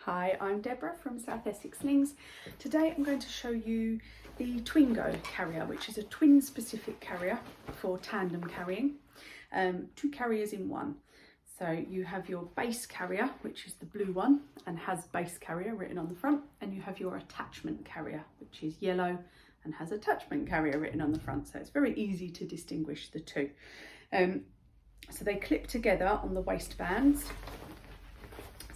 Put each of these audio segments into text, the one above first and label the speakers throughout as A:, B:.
A: Hi, I'm Deborah from South Essex Slings. Today I'm going to show you the Twingo carrier, which is a twin specific carrier for tandem carrying. Two carriers in one. So you have your base carrier, which is the blue one and has base carrier written on the front, and you have your attachment carrier, which is yellow and has attachment carrier written on the front. So it's very easy to distinguish the two. So they clip together on the waistbands.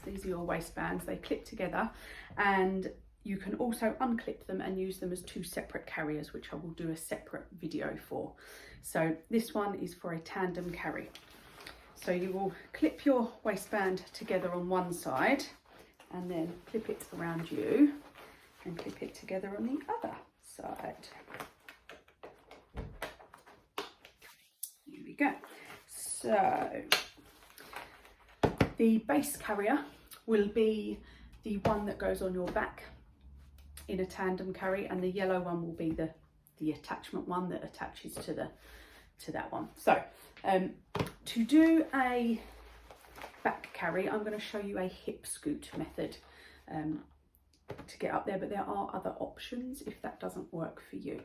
A: These are your waistbands, they clip together, and you can also unclip them and use them as two separate carriers, which I will do a separate video for. So this one is for a tandem carry. So you will clip your waistband together on one side and then clip it around you and clip it together on the other side. Here we go. So the base carrier will be the one that goes on your back in a tandem carry, and the yellow one will be the attachment one that attaches to that one. So to do a back carry, I'm going to show you a hip scoot method to get up there, but there are other options if that doesn't work for you.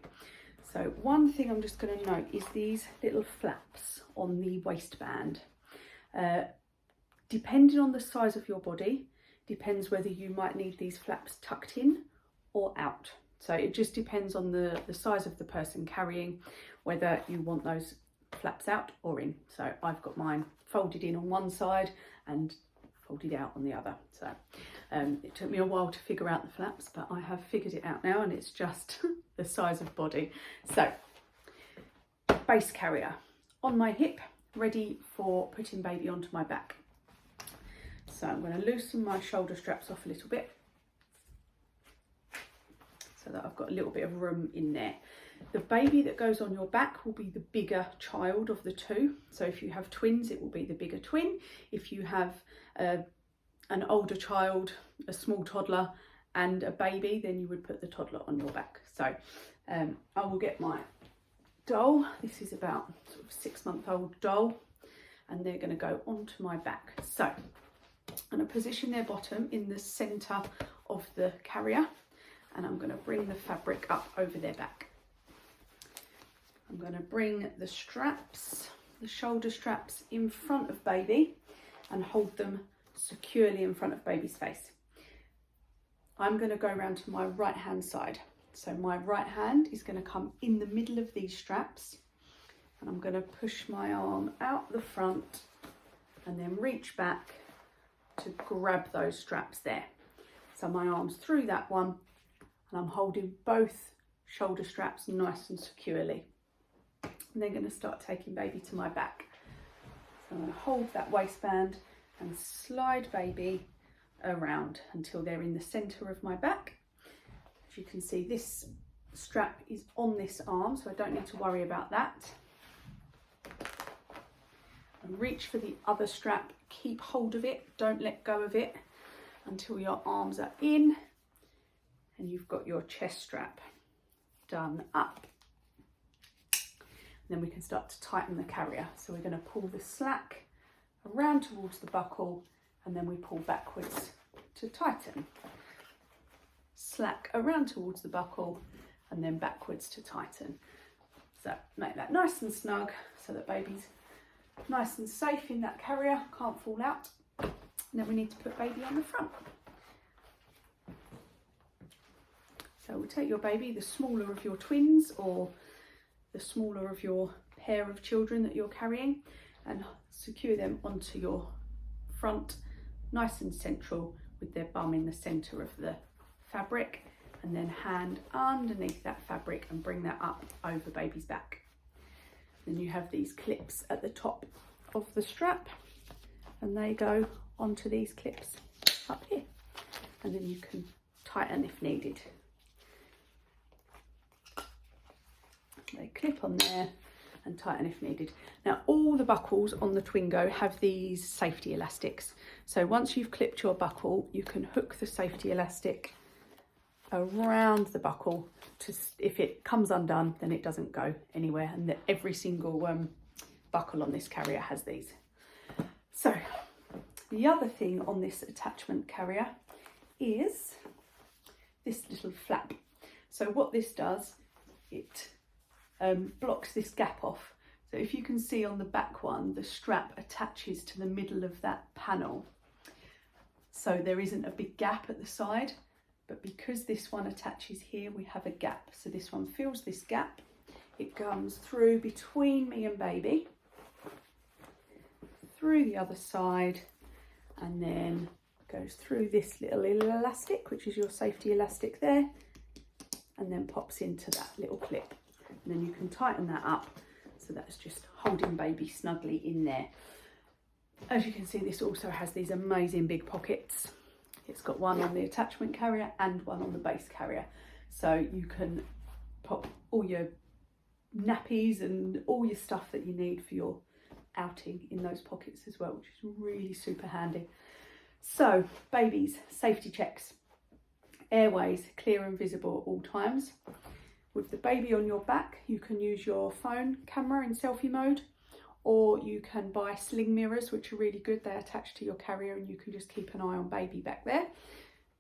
A: So one thing I'm just going to note is these little flaps on the waistband. Depending on the size of your body, depends whether you might need these flaps tucked in or out. So it just depends on the size of the person carrying, whether you want those flaps out or in. So I've got mine folded in on one side and folded out on the other. So it took me a while to figure out the flaps, but I have figured it out now, and it's just the size of body. So base carrier on my hip, ready for putting baby onto my back. So I'm going to loosen my shoulder straps off a little bit so that I've got a little bit of room in there. The baby that goes on your back will be the bigger child of the two. So if you have twins, it will be the bigger twin. If you have an older child, a small toddler and a baby, then you would put the toddler on your back. So I will get my doll. This is about sort of 6-month-old doll, and they're going to go onto my back. So I'm going to position their bottom in the centre of the carrier, and I'm going to bring the fabric up over their back. I'm going to bring the straps, the shoulder straps, in front of baby and hold them securely in front of baby's face. I'm going to go around to my right hand side. So my right hand is going to come in the middle of these straps, and I'm going to push my arm out the front and then reach back to grab those straps there. So my arm's through that one, and I'm holding both shoulder straps nice and securely. And then going to start taking baby to my back. So I'm going to hold that waistband and slide baby around until they're in the centre of my back. As you can see, this strap is on this arm, so I don't need to worry about that. And reach for the other strap, keep hold of it, don't let go of it until your arms are in and you've got your chest strap done up. And then we can start to tighten the carrier. So we're going to pull the slack around towards the buckle, and then we pull backwards to tighten. Slack around towards the buckle and then backwards to tighten. So make that nice and snug so that baby's nice and safe in that carrier, can't fall out. And then we need to put baby on the front. So we'll take your baby, the smaller of your twins or the smaller of your pair of children that you're carrying, and secure them onto your front, nice and central, with their bum in the centre of the fabric, and then hand underneath that fabric and bring that up over baby's back. Then you have these clips at the top of the strap, and they go onto these clips up here, and then you can tighten if needed. They clip on there and tighten if needed. Now all the buckles on the Twingo have these safety elastics. So once you've clipped your buckle, you can hook the safety elastic around the buckle to, if it comes undone, then it doesn't go anywhere, and that every single buckle on this carrier has these. So the other thing on this attachment carrier is this little flap. So what this does, it blocks this gap off. So if you can see on the back one, the strap attaches to the middle of that panel. So there isn't a big gap at the side, but because this one attaches here, we have a gap. So this one fills this gap. It comes through between me and baby, through the other side, and then goes through this little elastic, which is your safety elastic there, and then pops into that little clip. And then you can tighten that up, so that's just holding baby snugly in there. As you can see, this also has these amazing big pockets. It's got one on the attachment carrier and one on the base carrier. So you can pop all your nappies and all your stuff that you need for your outing in those pockets as well, which is really super handy. So babies, safety checks. Airways clear and visible at all times. With the baby on your back, you can use your phone camera in selfie mode, or you can buy sling mirrors, which are really good. They attach to your carrier and you can just keep an eye on baby back there.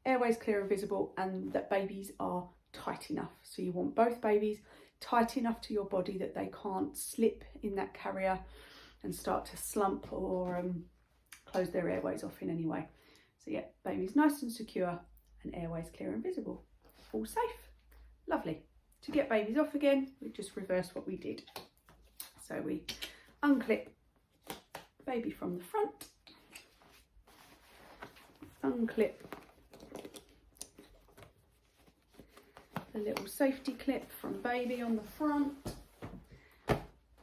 A: Airways clear and visible, and that babies are tight enough. So you want both babies tight enough to your body that they can't slip in that carrier and start to slump or close their airways off in any way. So yeah, baby's nice and secure and airways clear and visible. All safe. Lovely. To get babies off again, we just reverse what we did. So we unclip baby from the front, unclip the little safety clip from baby on the front,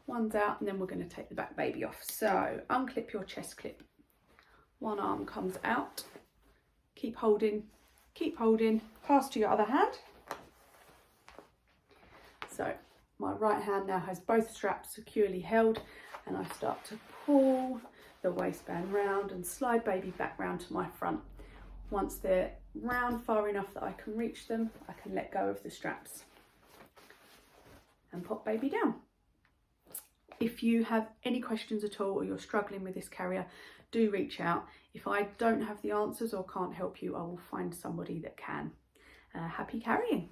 A: one's out, and then we're going to take the back baby off. So unclip your chest clip, one arm comes out, keep holding, pass to your other hand. So my right hand now has both straps securely held, and I start to pull the waistband round and slide baby back round to my front. Once they're round far enough that I can reach them, I can let go of the straps and pop baby down. If you have any questions at all, or you're struggling with this carrier, do reach out. If I don't have the answers or can't help you, I will find somebody that can. Happy carrying.